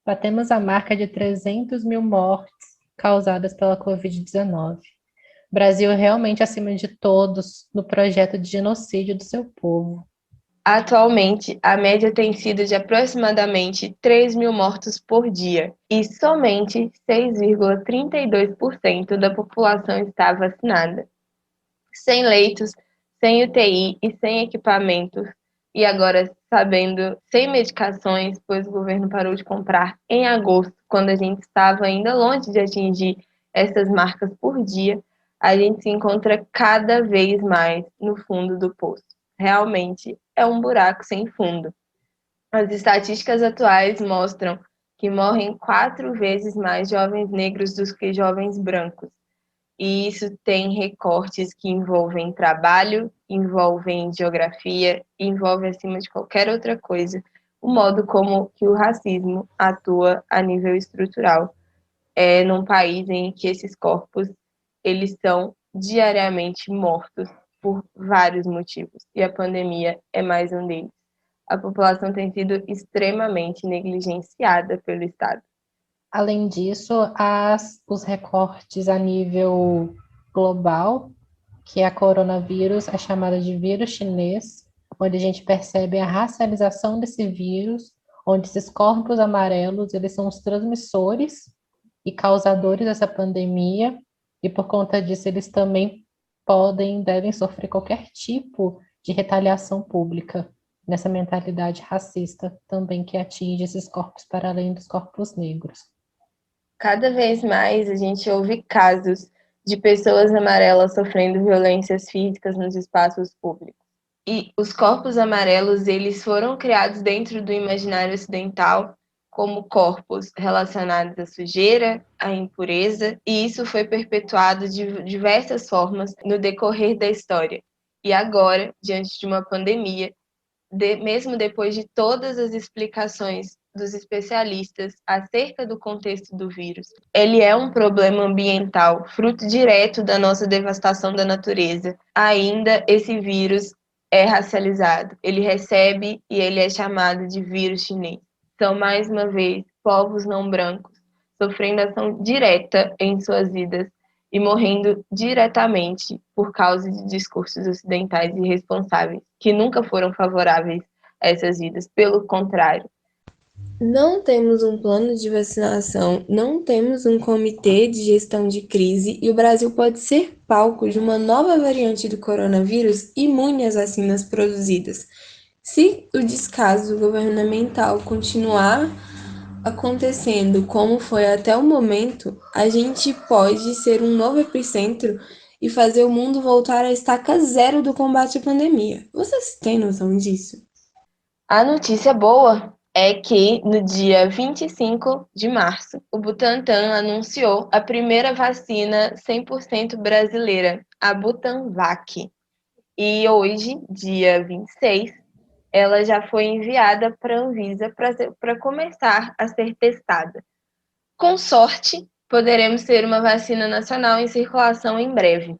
Batemos a marca de 300 mil mortes causadas pela Covid-19. Brasil realmente acima de todos no projeto de genocídio do seu povo. Atualmente, a média tem sido de aproximadamente 3 mil mortos por dia e somente 6,32% da população está vacinada. Sem leitos, sem UTI e sem equipamentos, e agora sabendo, sem medicações, pois o governo parou de comprar em agosto, quando a gente estava ainda longe de atingir essas marcas por dia, a gente se encontra cada vez mais no fundo do poço. Realmente é um buraco sem fundo. As estatísticas atuais mostram que morrem 4 vezes mais jovens negros do que jovens brancos. E isso tem recortes que envolvem trabalho, envolvem geografia, envolve, acima de qualquer outra coisa, o modo como que o racismo atua a nível estrutural num país em que esses corpos eles são diariamente mortos por vários motivos, e a pandemia é mais um deles. A população tem sido extremamente negligenciada pelo Estado. Além disso, os recortes a nível global, que a coronavírus é chamada de vírus chinês, onde a gente percebe a racialização desse vírus, onde esses corpos amarelos, eles são os transmissores e causadores dessa pandemia, e por conta disso eles também devem sofrer qualquer tipo de retaliação pública nessa mentalidade racista também que atinge esses corpos para além dos corpos negros. Cada vez mais a gente ouve casos de pessoas amarelas sofrendo violências físicas nos espaços públicos. E os corpos amarelos, eles foram criados dentro do imaginário ocidental como corpos relacionados à sujeira, à impureza, e isso foi perpetuado de diversas formas no decorrer da história. E agora, diante de uma pandemia, mesmo depois de todas as explicações dos especialistas acerca do contexto do vírus, ele é um problema ambiental, fruto direto da nossa devastação da natureza. Ainda esse vírus é racializado, ele recebe e ele é chamado de vírus chinês. São, mais uma vez, povos não brancos sofrendo ação direta em suas vidas e morrendo diretamente por causa de discursos ocidentais irresponsáveis, que nunca foram favoráveis a essas vidas. Pelo contrário, não temos um plano de vacinação, não temos um comitê de gestão de crise e o Brasil pode ser palco de uma nova variante do coronavírus imune às vacinas produzidas. Se o descaso governamental continuar acontecendo como foi até o momento, a gente pode ser um novo epicentro e fazer o mundo voltar à estaca zero do combate à pandemia. Vocês têm noção disso? a notícia boa é que no dia 25 de março, o Butantan anunciou a primeira vacina 100% brasileira, a Butanvac. E hoje, dia 26, ela já foi enviada para a Anvisa para começar a ser testada. Com sorte, poderemos ter uma vacina nacional em circulação em breve.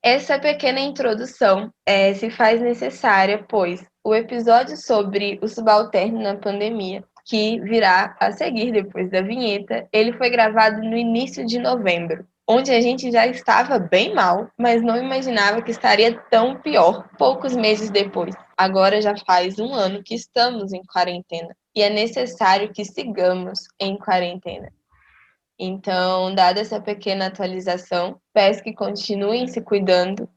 Essa pequena introdução se faz necessária, pois o episódio sobre o subalterno na pandemia, que virá a seguir depois da vinheta, ele foi gravado no início de novembro, onde a gente já estava bem mal, mas não imaginava que estaria tão pior poucos meses depois. Agora já faz um ano que estamos em quarentena e é necessário que sigamos em quarentena. Então, dada essa pequena atualização, peço que continuem se cuidando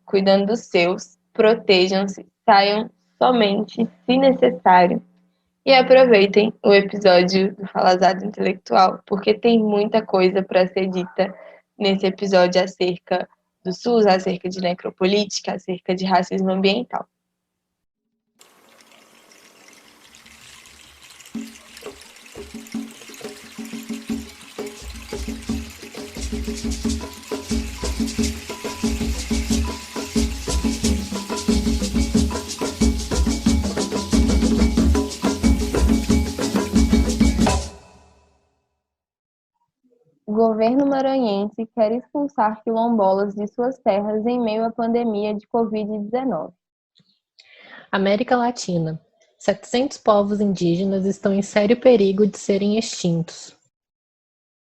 dos seus, protejam-se, saiam somente se necessário. E aproveitem o episódio do Falazado Intelectual, porque tem muita coisa para ser dita nesse episódio acerca do SUS, acerca de necropolítica, acerca de racismo ambiental. O governo maranhense quer expulsar quilombolas de suas terras em meio à pandemia de Covid-19. América Latina. 700 povos indígenas estão em sério perigo de serem extintos.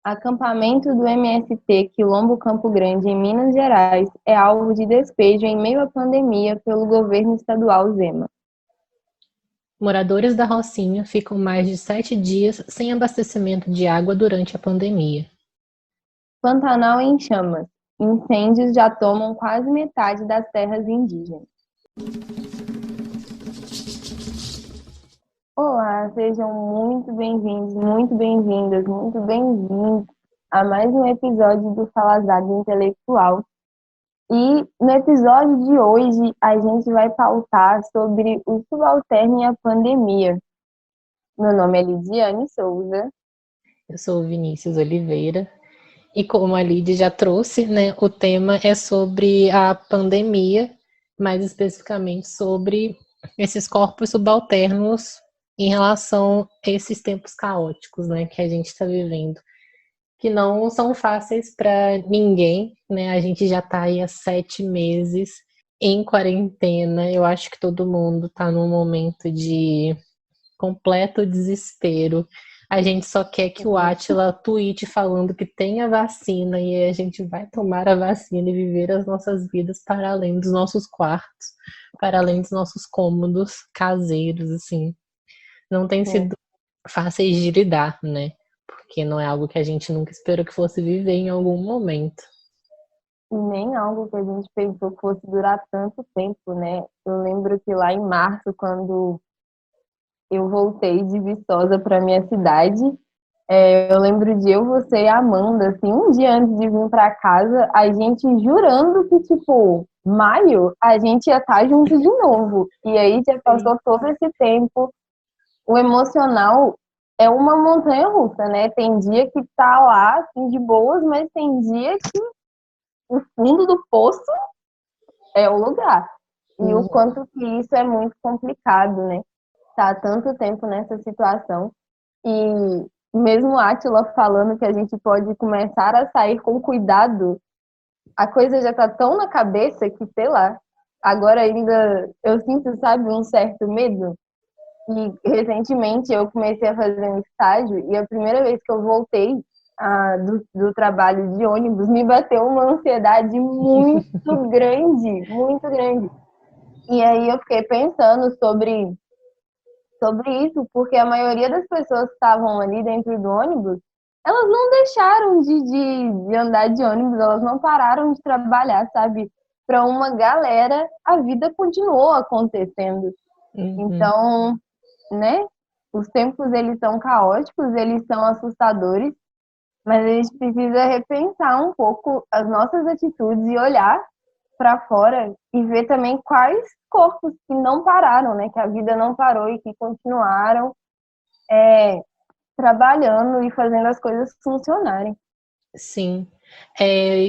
Acampamento do MST Quilombo Campo Grande, em Minas Gerais, é alvo de despejo em meio à pandemia pelo governo estadual Zema. Moradores da Rocinha ficam mais de 7 dias sem abastecimento de água durante a pandemia. Pantanal em chamas. Incêndios já tomam quase metade das terras indígenas. Olá, sejam muito bem-vindos, muito bem-vindas, muito bem-vindos a mais um episódio do Salazar Intelectual. E no episódio de hoje a gente vai pautar sobre o subalterno e a pandemia. Meu nome é Lidiane Souza. Eu sou o Vinícius Oliveira. E como a Lidy já trouxe, né, o tema é sobre a pandemia, mais especificamente sobre esses corpos subalternos em relação a esses tempos caóticos, né, que a gente está vivendo, que não são fáceis para ninguém, né? A gente já está aí há 7 meses em quarentena. Eu acho que todo mundo está num momento de completo desespero. A gente só quer que o Átila tweete falando que tem a vacina e aí a gente vai tomar a vacina e viver as nossas vidas para além dos nossos quartos, para além dos nossos cômodos caseiros, assim. Não tem sido fáceis de lidar, né? Porque não é algo que a gente nunca esperou que fosse viver em algum momento. E nem algo que a gente pensou que fosse durar tanto tempo, né? Eu lembro que lá em março, quando eu voltei de Viçosa para minha cidade, eu lembro de eu, você e a Amanda, assim, um dia antes de vir para casa, a gente jurando que, tipo, maio, a gente ia estar junto de novo. E aí já passou todo esse tempo. O emocional é uma montanha russa, né? Tem dia que tá lá, assim, de boas, mas tem dia que o fundo do poço é o lugar. E o quanto que isso é muito complicado, né? Tá há tanto tempo nessa situação. E mesmo Átila falando que a gente pode começar a sair com cuidado, a coisa já tá tão na cabeça que, sei lá, agora ainda eu sinto, sabe, um certo medo. E recentemente eu comecei a fazer um estágio e a primeira vez que eu voltei do trabalho de ônibus me bateu uma ansiedade muito grande, muito grande. E aí eu fiquei pensando sobre isso, porque a maioria das pessoas que estavam ali dentro do ônibus, elas não deixaram de andar de ônibus, elas não pararam de trabalhar, sabe? Para uma galera, a vida continuou acontecendo. Então, né? Os tempos, eles são caóticos, eles são assustadores, mas a gente precisa repensar um pouco as nossas atitudes e olhar para fora e ver também quais corpos que não pararam, né? Que a vida não parou e que continuaram trabalhando e fazendo as coisas funcionarem. Sim,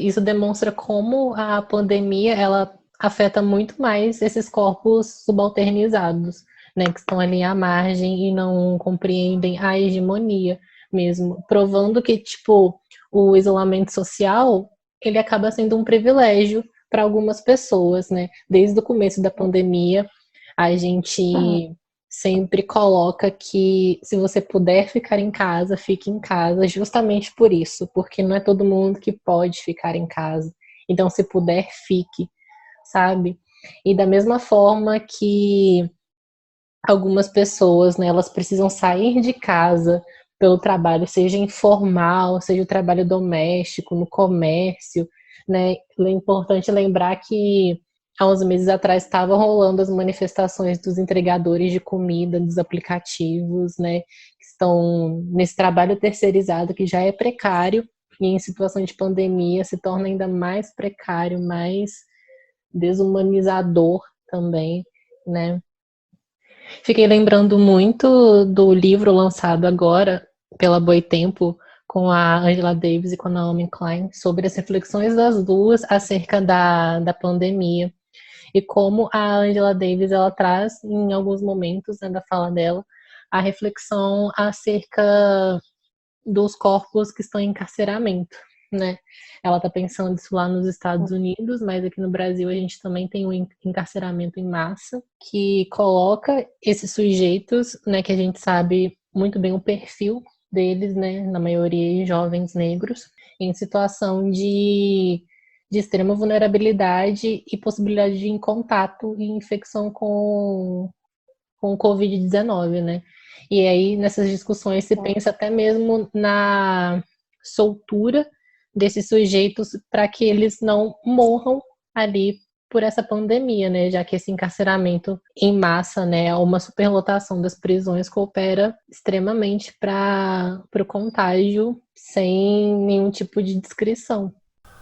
isso demonstra como a pandemia ela afeta muito mais esses corpos subalternizados, né, que estão ali à margem e não compreendem a hegemonia mesmo, provando que tipo o isolamento social ele acaba sendo um privilégio para algumas pessoas, né? Desde o começo da pandemia, a gente sempre coloca que se você puder ficar em casa, fique em casa, justamente por isso, porque não é todo mundo que pode ficar em casa. Então, se puder, fique, sabe? E da mesma forma que algumas pessoas, né, elas precisam sair de casa pelo trabalho, seja informal, seja o trabalho doméstico, no comércio, né? É importante lembrar que há uns meses atrás estavam rolando as manifestações dos entregadores de comida, dos aplicativos, né? Que estão nesse trabalho terceirizado que já é precário e em situação de pandemia se torna ainda mais precário, mais desumanizador também, né? Fiquei lembrando muito do livro lançado agora pela Boitempo com a Angela Davis e com a Naomi Klein sobre as reflexões das duas acerca da pandemia e como a Angela Davis ela traz em alguns momentos, né, da fala dela a reflexão acerca dos corpos que estão em encarceramento, né? Ela está pensando isso lá nos Estados Unidos, mas aqui no Brasil a gente também tem um encarceramento em massa que coloca esses sujeitos, né, que a gente sabe muito bem o perfil deles, né, na maioria jovens negros, em situação de extrema vulnerabilidade e possibilidade de contato e infecção com o Covid-19, né? E aí, nessas discussões, se pensa até mesmo na soltura desses sujeitos para que eles não morram ali por essa pandemia, né? Já que esse encarceramento em massa, né, uma superlotação das prisões coopera extremamente para o contágio sem nenhum tipo de descrição.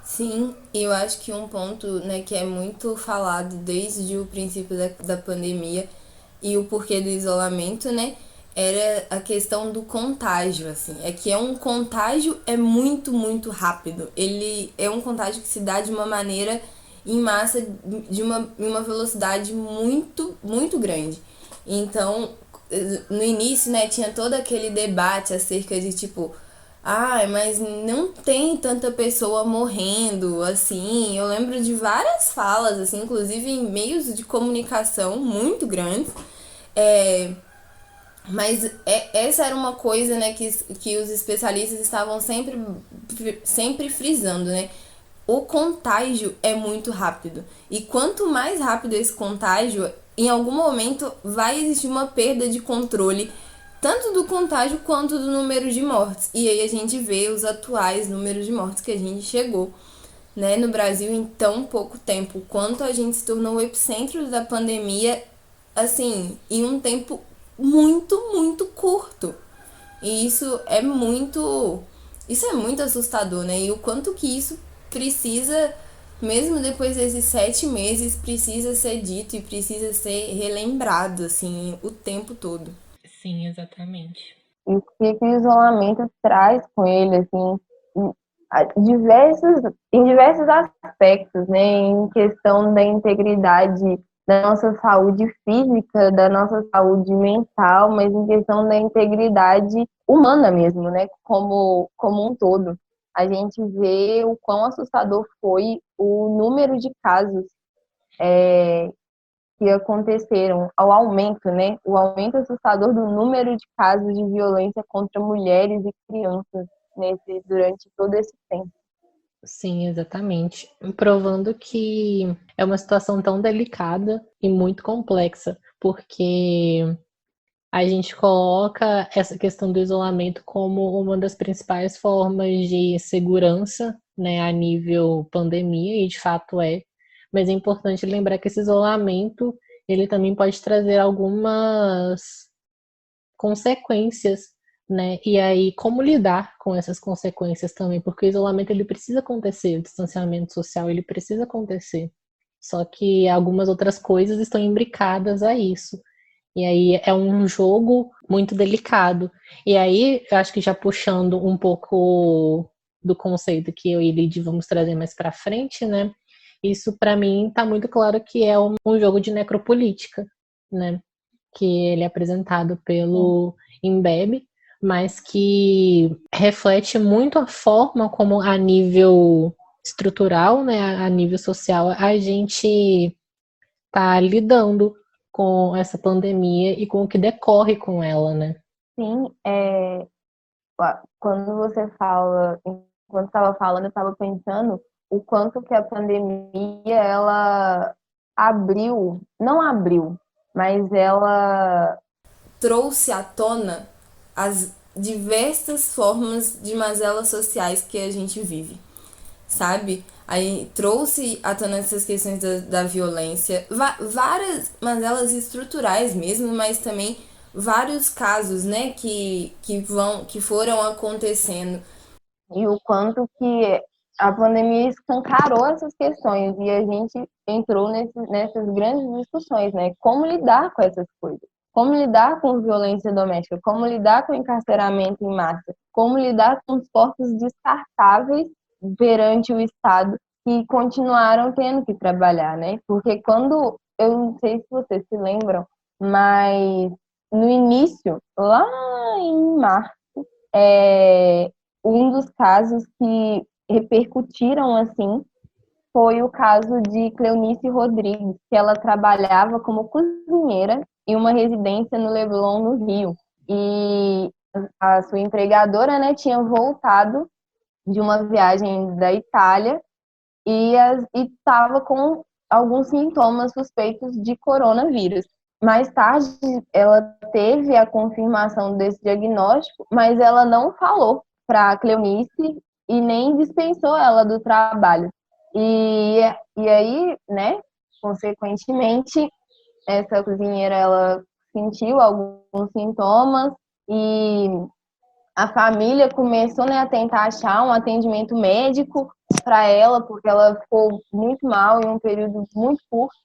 Sim, e eu acho que um ponto, né, que é muito falado desde o princípio da pandemia e o porquê do isolamento, né, era a questão do contágio, assim. É que um contágio é muito, muito rápido. Ele é um contágio que se dá de uma maneira em massa, de uma velocidade muito, muito grande. Então, no início, né, tinha todo aquele debate acerca de, tipo, mas não tem tanta pessoa morrendo, assim. Eu lembro de várias falas, assim, inclusive em meios de comunicação muito grandes. Mas essa era uma coisa, né, que os especialistas estavam sempre frisando, né? O contágio é muito rápido. E quanto mais rápido esse contágio, em algum momento vai existir uma perda de controle, tanto do contágio quanto do número de mortes. E aí a gente vê os atuais números de mortes que a gente chegou, né, no Brasil em tão pouco tempo. Quanto a gente se tornou o epicentro da pandemia, assim, em um tempo muito, muito curto. E isso é muito assustador, né? E o quanto que isso precisa, mesmo depois desses 7 meses, precisa ser dito e precisa ser relembrado, assim, o tempo todo. Sim, exatamente. E o que o isolamento traz com ele, assim, em diversos aspectos, né? Em questão da integridade da nossa saúde física, da nossa saúde mental, mas em questão da integridade humana mesmo, né? Como um todo. A gente vê o quão assustador foi o número de casos que aconteceram, ao aumento, né? O aumento assustador do número de casos de violência contra mulheres e crianças durante todo esse tempo. Sim, exatamente. Provando que é uma situação tão delicada e muito complexa, porque a gente coloca essa questão do isolamento como uma das principais formas de segurança, né, a nível pandemia, e de fato é. Mas é importante lembrar que esse isolamento, ele também pode trazer algumas consequências, né? E aí, como lidar com essas consequências também, porque o isolamento ele precisa acontecer, o distanciamento social ele precisa acontecer. Só que algumas outras coisas estão imbricadas a isso. E aí é um jogo muito delicado. E aí, eu acho que já puxando um pouco do conceito que eu e Lid vamos trazer mais para frente, né? Isso para mim está muito claro que é um jogo de necropolítica, né? Que ele é apresentado pelo Embebe, mas que reflete muito a forma como a nível estrutural, né, a nível social, a gente está lidando com essa pandemia e com o que decorre com ela, né? Sim, quando você fala, enquanto estava falando, eu estava pensando o quanto que a pandemia ela não abriu, mas ela trouxe à tona as diversas formas de mazelas sociais que a gente vive, sabe? Aí trouxe à tona essas questões da violência, várias mazelas estruturais mesmo, mas também vários casos, né, que foram acontecendo. E o quanto que a pandemia escancarou essas questões e a gente entrou nessas grandes discussões, né? Como lidar com essas coisas? Como lidar com violência doméstica? Como lidar com encarceramento em massa? Como lidar com os corpos descartáveis perante o Estado que continuaram tendo que trabalhar, né? Porque eu não sei se vocês se lembram, mas no início, lá em março, um dos casos que repercutiram assim foi o caso de Cleonice Rodrigues, que ela trabalhava como cozinheira em uma residência no Leblon, no Rio. E a sua empregadora, né, tinha voltado de uma viagem da Itália e estava com alguns sintomas suspeitos de coronavírus. Mais tarde, ela teve a confirmação desse diagnóstico, mas ela não falou para a Cleonice e nem dispensou ela do trabalho. E aí, né, consequentemente, essa cozinheira, ela sentiu alguns sintomas e a família começou, né, a tentar achar um atendimento médico para ela, porque ela ficou muito mal em um período muito curto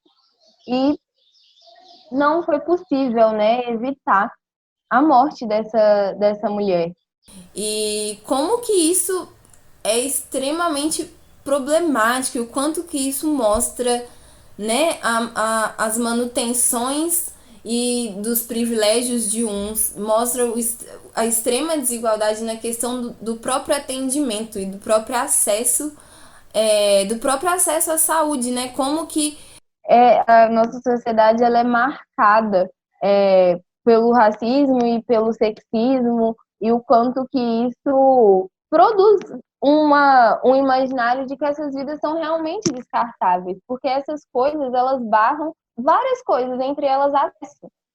e não foi possível, né, evitar a morte dessa mulher. E como que isso é extremamente problemático, o quanto que isso mostra, né, as manutenções e dos privilégios de uns, mostra a extrema desigualdade na questão do próprio atendimento e do próprio acesso à saúde, né? Como que A nossa sociedade ela é marcada pelo racismo e pelo sexismo e o quanto que isso produz um imaginário de que essas vidas são realmente descartáveis, porque essas coisas elas barram várias coisas, entre elas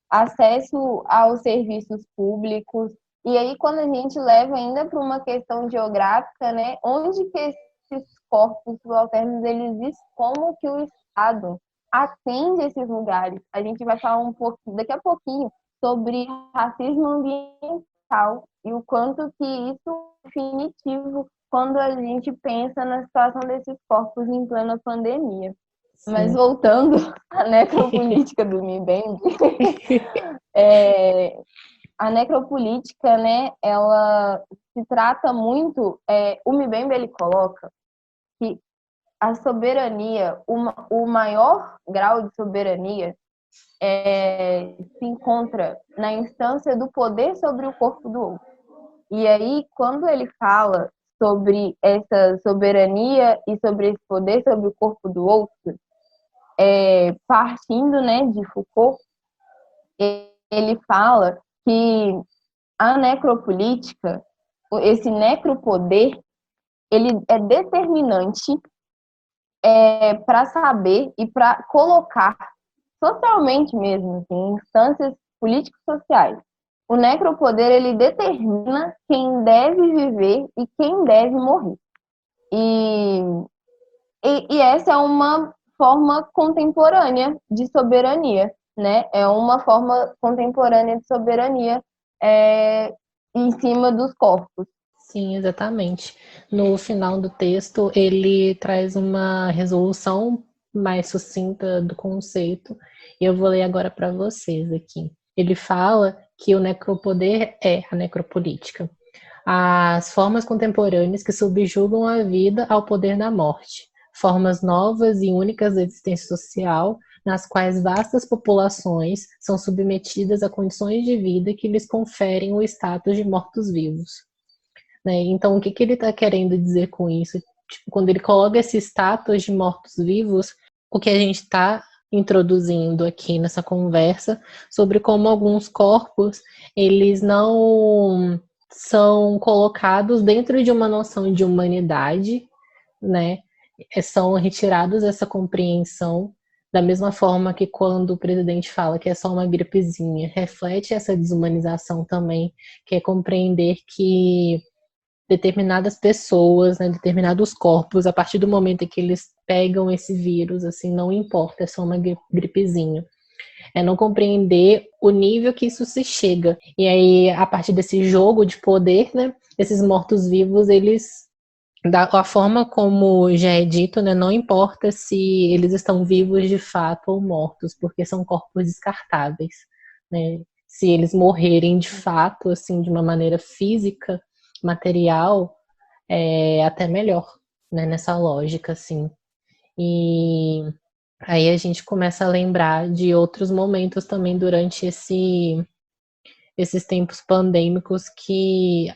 acesso aos serviços públicos. E aí quando a gente leva ainda para uma questão geográfica, né, onde que esses corpos subalternos eles existem, como que o Estado atende esses lugares. A gente vai falar um pouquinho, daqui a pouquinho, sobre racismo ambiental e o quanto que isso é definitivo quando a gente pensa na situação desses corpos em plena pandemia. Sim. Mas voltando à necropolítica do MIBEM, a necropolítica, né, ela se trata muito, o MIBEM ele coloca que a soberania, o maior grau de soberania se encontra na instância do poder sobre o corpo do outro. E aí, quando ele fala sobre essa soberania e sobre esse poder sobre o corpo do outro, partindo, né, de Foucault, ele fala que a necropolítica, esse necropoder, ele é determinante para saber e para colocar socialmente mesmo, assim, em instâncias políticos sociais. O necropoder ele determina quem deve viver e quem deve morrer. E essa é uma forma contemporânea de soberania, né? É uma forma contemporânea de soberania em cima dos corpos. Sim, exatamente. No final do texto, ele traz uma resolução mais sucinta do conceito, e eu vou ler agora para vocês aqui. Ele fala que o necropoder é a necropolítica, as formas contemporâneas que subjugam a vida ao poder da morte, formas novas e únicas de existência social, nas quais vastas populações são submetidas a condições de vida que lhes conferem o status de mortos-vivos. Né? Então, o que ele está querendo dizer com isso? Tipo, quando ele coloca esse status de mortos-vivos, o que a gente está introduzindo aqui nessa conversa sobre como alguns corpos, eles não são colocados dentro de uma noção de humanidade, né? São retirados essa compreensão, da mesma forma que quando o presidente fala que é só uma gripezinha, reflete essa desumanização também, que é compreender que determinadas pessoas, né, determinados corpos, a partir do momento em que eles pegam esse vírus, assim, não importa, é só uma gripezinha. É não compreender o nível que isso se chega. E aí, a partir desse jogo de poder, né, esses mortos-vivos, eles, da forma como já é dito, né, não importa se eles estão vivos de fato ou mortos, porque são corpos descartáveis, né? Se eles morrerem de fato, assim, de uma maneira física, material, é até melhor, né, nessa lógica, assim. E aí a gente começa a lembrar de outros momentos também durante esses tempos pandêmicos que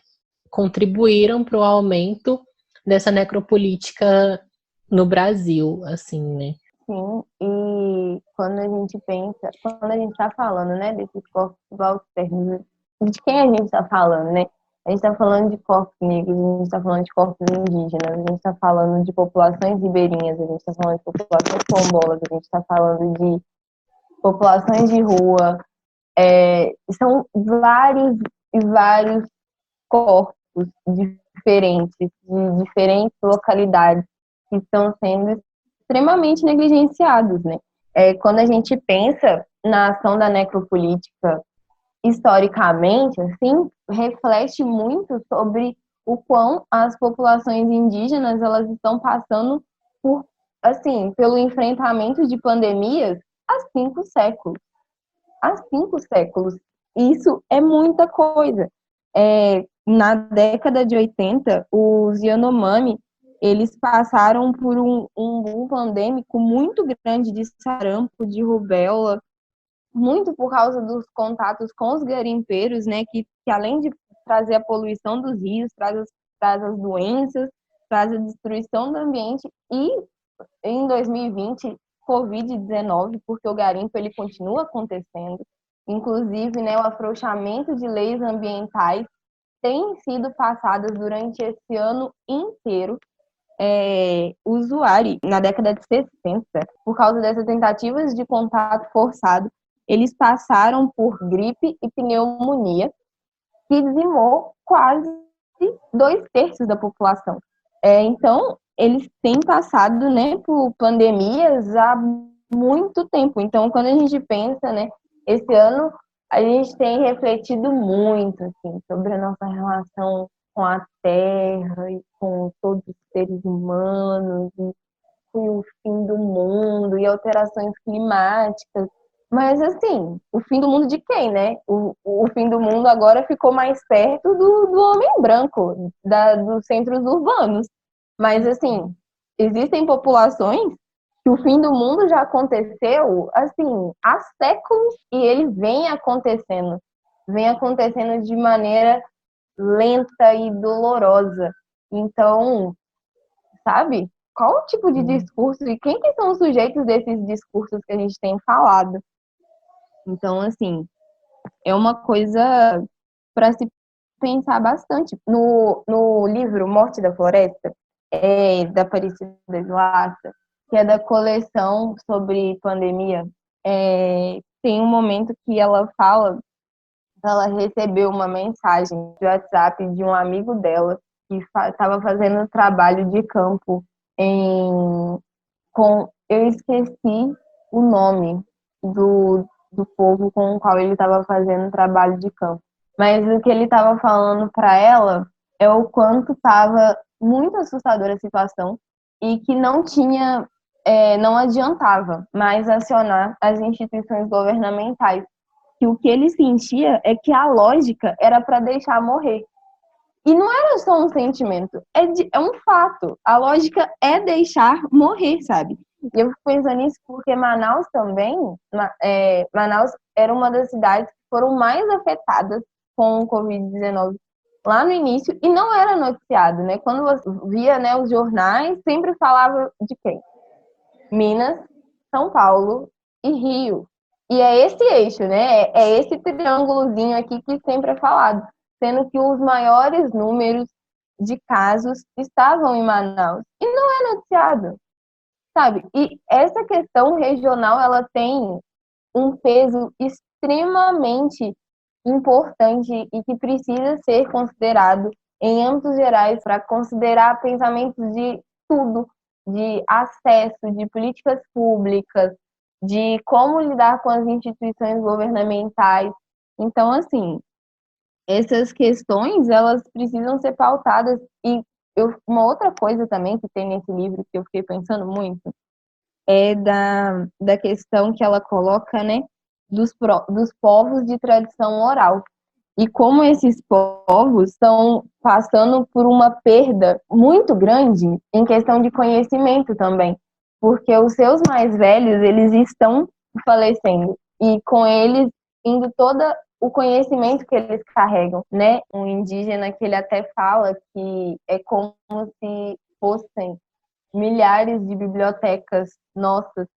contribuíram para o aumento dessa necropolítica no Brasil, assim, né? Sim, e quando a gente está falando, né, desses corpos subalternos, de quem a gente está falando, né? A gente está falando de corpos negros, a gente está falando de corpos indígenas, a gente está falando de populações ribeirinhas, a gente está falando de populações quilombolas, a gente está falando de populações de rua. São vários e vários corpos diferentes, de diferentes localidades, que estão sendo extremamente negligenciados, né? Quando a gente pensa na ação da necropolítica historicamente, assim, reflete muito sobre o quão as populações indígenas elas estão passando por, assim, pelo enfrentamento de pandemias há 5 séculos. Há 5 séculos. Isso é muita coisa. Na década de 80, os Yanomami, eles passaram por um boom pandêmico muito grande de sarampo, de rubéola, muito por causa dos contatos com os garimpeiros, né, que além de trazer a poluição dos rios, traz as doenças, traz a destruição do ambiente, e em 2020, Covid-19, porque o garimpo ele continua acontecendo. Inclusive, né, o afrouxamento de leis ambientais tem sido passadas durante esse ano inteiro. O Zuari, na década de 60, por causa dessas tentativas de contato forçado, eles passaram por gripe e pneumonia, que dizimou quase 2/3 da população. Então, eles têm passado, né, por pandemias há muito tempo. Então, quando a gente pensa, né, esse ano a gente tem refletido muito assim, sobre a nossa relação com a Terra e com todos os seres humanos, e o fim do mundo e alterações climáticas. Mas, assim, o fim do mundo de quem, né? O fim do mundo agora ficou mais perto do homem branco, dos centros urbanos. Mas, assim, existem populações que o fim do mundo já aconteceu, assim, há séculos, e ele vem acontecendo. Vem acontecendo de maneira lenta e dolorosa. Então, sabe? Qual o tipo de discurso e quem que são os sujeitos desses discursos que a gente tem falado? Então, assim, é uma coisa para se pensar bastante. No livro Morte da Floresta, da Aparecida Vilaça, que é da coleção sobre pandemia, tem um momento que ela fala que ela recebeu uma mensagem de WhatsApp de um amigo dela que estava fazendo trabalho de campo eu esqueci o nome do povo com o qual ele estava fazendo trabalho de campo. Mas o que ele estava falando para ela é o quanto estava muito assustadora a situação e que não adiantava mais acionar as instituições governamentais. Que o que ele sentia é que a lógica era para deixar morrer. E não era só um sentimento, é um fato. A lógica é deixar morrer, sabe? E eu fico pensando nisso porque Manaus também, Manaus era uma das cidades que foram mais afetadas com o Covid-19 lá no início e não era noticiado, né? Quando você via, né, os jornais, sempre falava de quem? Minas, São Paulo e Rio. E é esse eixo, né? É esse triângulozinho aqui que sempre é falado, sendo que os maiores números de casos estavam em Manaus. E não é noticiado, sabe? E essa questão regional, ela tem um peso extremamente importante e que precisa ser considerado em âmbitos gerais para considerar pensamentos de tudo, de acesso, de políticas públicas, de como lidar com as instituições governamentais. Então, assim, essas questões, elas precisam ser pautadas. E uma outra coisa também que tem nesse livro que eu fiquei pensando muito é da questão que ela coloca, né, dos povos de tradição oral. E como esses povos estão passando por uma perda muito grande em questão de conhecimento também, porque os seus mais velhos, eles estão falecendo, e com eles indo toda o conhecimento que eles carregam, né? Um indígena que ele até fala que é como se fossem milhares de bibliotecas nossas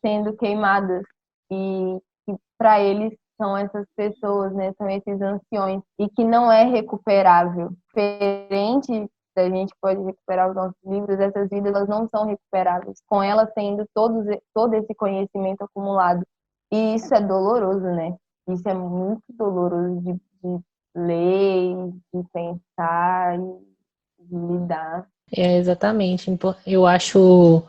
sendo queimadas e que para eles são essas pessoas, né? São esses anciões e que não é recuperável. Diferente da gente pode recuperar os nossos livros, essas vidas elas não são recuperáveis. Com elas tendo todo esse conhecimento acumulado. E isso é doloroso, né? Isso é muito doloroso de ler, de pensar, de lidar. É exatamente. Eu acho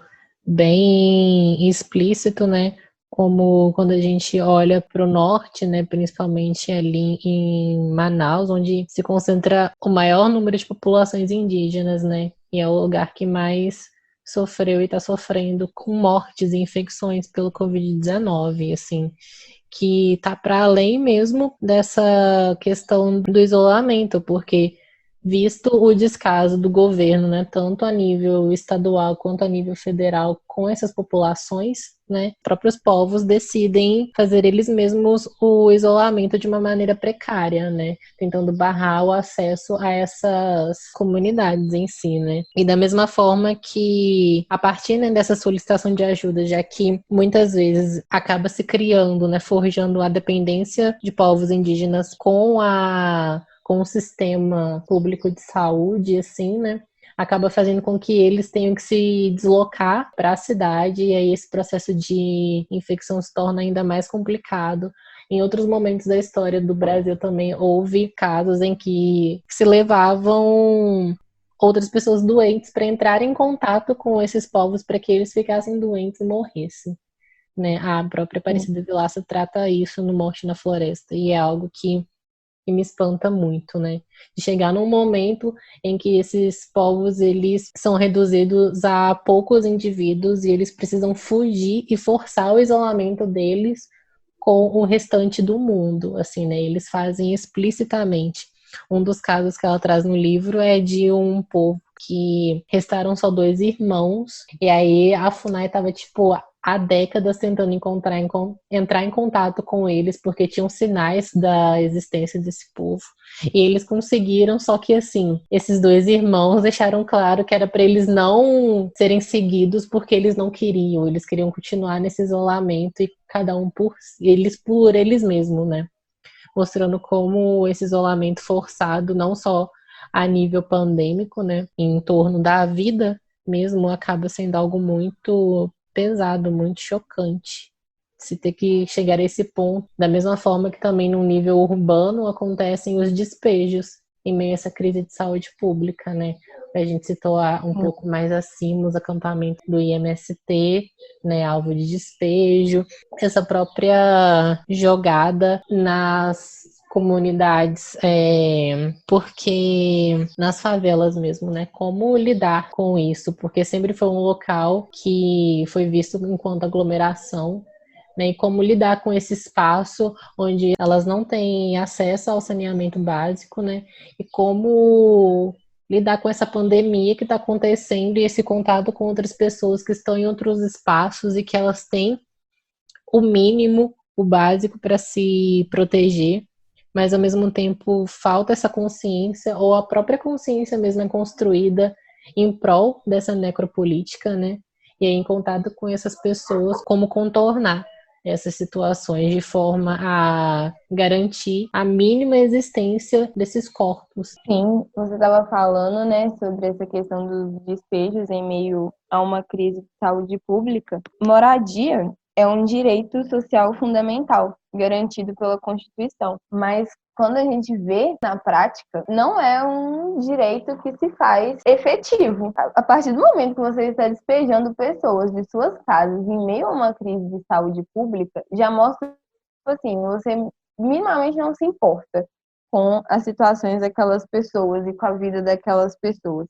bem explícito, né? Como quando a gente olha para o norte, né? Principalmente ali em Manaus, onde se concentra o maior número de populações indígenas, né? E é o lugar que mais sofreu e está sofrendo com mortes e infecções pelo Covid-19, assim, que tá para além mesmo dessa questão do isolamento, porque visto o descaso do governo, né, tanto a nível estadual quanto a nível federal com essas populações, né, próprios povos decidem fazer eles mesmos o isolamento de uma maneira precária, né, tentando barrar o acesso a essas comunidades em si, né. E da mesma forma que a partir, né, dessa solicitação de ajuda, já que muitas vezes acaba se criando, né, forjando a dependência de povos indígenas com o sistema público de saúde, assim, né? Acaba fazendo com que eles tenham que se deslocar para a cidade, e aí esse processo de infecção se torna ainda mais complicado. Em outros momentos da história do Brasil também houve casos em que se levavam outras pessoas doentes para entrar em contato com esses povos para que eles ficassem doentes e morressem. Né? A própria Aparecida de Laça trata isso no Morte na Floresta, e é algo que me espanta muito, né? De chegar num momento em que esses povos eles são reduzidos a poucos indivíduos e eles precisam fugir e forçar o isolamento deles com o restante do mundo, assim, né? Eles fazem explicitamente. Um dos casos que ela traz no livro é de um povo que restaram só dois irmãos, e aí a FUNAI estava, tipo, há décadas tentando entrar em contato com eles, porque tinham sinais da existência desse povo. E eles conseguiram, só que assim, esses dois irmãos deixaram claro que era para eles não serem seguidos porque eles queriam continuar nesse isolamento e cada um por eles mesmos, né? Mostrando como esse isolamento forçado, não só a nível pandêmico, né, em torno da vida mesmo, acaba sendo algo muito pesado, muito chocante. Se ter que chegar a esse ponto, da mesma forma que também no nível urbano acontecem os despejos em meio a essa crise de saúde pública, né? A gente citou um pouco mais acima os acampamentos do IMST, né, alvo de despejo, essa própria jogada nas comunidades, porque nas favelas mesmo, né? Como lidar com isso? Porque sempre foi um local que foi visto enquanto aglomeração, né? E como lidar com esse espaço onde elas não têm acesso ao saneamento básico, né? E como lidar com essa pandemia que está acontecendo e esse contato com outras pessoas que estão em outros espaços e que elas têm o mínimo, o básico para se proteger, mas ao mesmo tempo falta essa consciência, ou a própria consciência mesmo é construída em prol dessa necropolítica, né? E aí, em contato com essas pessoas, como contornar essas situações de forma a garantir a mínima existência desses corpos. Sim, você estava falando, né, sobre essa questão dos despejos em meio a uma crise de saúde pública. Moradia é um direito social fundamental, garantido pela Constituição, mas quando a gente vê na prática, não é um direito que se faz efetivo. A partir do momento que você está despejando pessoas de suas casas em meio a uma crise de saúde pública, já mostra, assim, você minimamente não se importa com as situações daquelas pessoas e com a vida daquelas pessoas.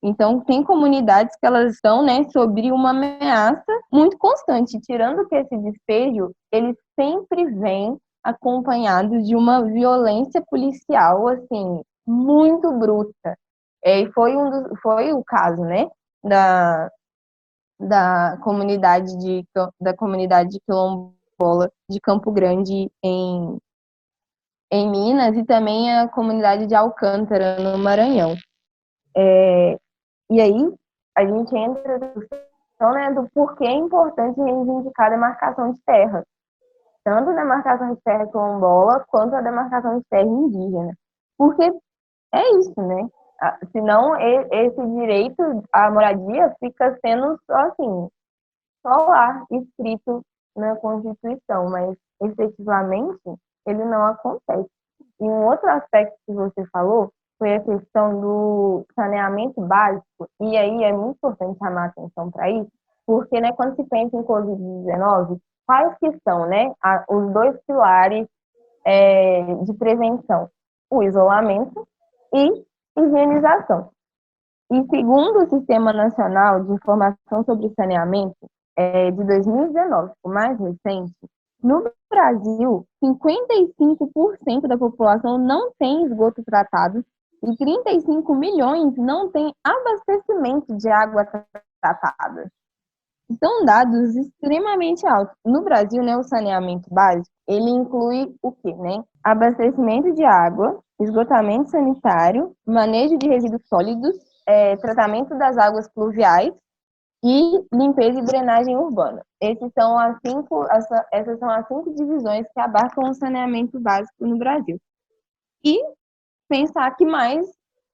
Então, tem comunidades que elas estão, né, sob uma ameaça muito constante, tirando que esse despejo, ele sempre vem acompanhado de uma violência policial, assim, muito bruta. E foi o caso, né, da, da comunidade quilombola de Campo Grande, em Minas, e também a comunidade de Alcântara, no Maranhão. E aí, a gente entra na discussão, né, do porquê é importante reivindicar a demarcação de terra, tanto a demarcação de terra quilombola, quanto a demarcação de terra indígena. Porque é isso, né? Senão, esse direito à moradia fica sendo só assim, só lá, escrito na Constituição, mas efetivamente ele não acontece. E um outro aspecto que você falou foi a questão do saneamento básico, e aí é muito importante chamar a atenção para isso, porque, né, quando se pensa em Covid-19, quais que são, né, os dois pilares de prevenção? O isolamento e higienização. E segundo o Sistema Nacional de Informação sobre Saneamento, de 2019, o mais recente, no Brasil, 55% da população não tem esgoto tratado e 35 milhões não têm abastecimento de água tratada. São dados extremamente altos. No Brasil, né, o saneamento básico, ele inclui o quê, né? Abastecimento de água, esgotamento sanitário, manejo de resíduos sólidos, tratamento das águas pluviais e limpeza e drenagem urbana. Essas são as 5 divisões que abarcam o saneamento básico no Brasil. E pensar que mais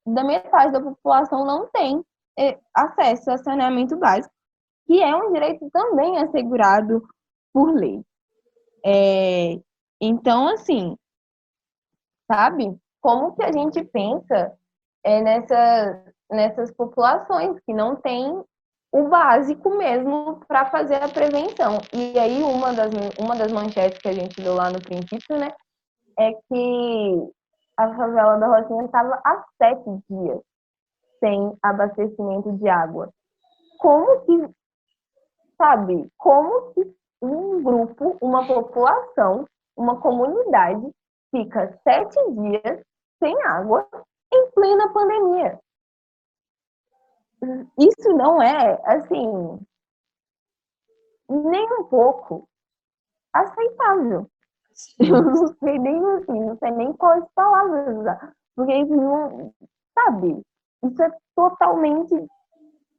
da metade da população não tem acesso a saneamento básico, que é um direito também assegurado por lei. Então, assim, sabe? Como que a gente pensa nessas populações que não têm o básico mesmo para fazer a prevenção? E aí, uma das manchetes que a gente deu lá no princípio, né, é que a favela da Rocinha estava há 7 dias sem abastecimento de água. Como que, sabe, como que um grupo, uma população, uma comunidade fica 7 dias sem água em plena pandemia? Isso não é, assim, nem um pouco aceitável. Eu não sei nem assim, não sei nem quais palavras usar. Porque isso não, sabe, isso é totalmente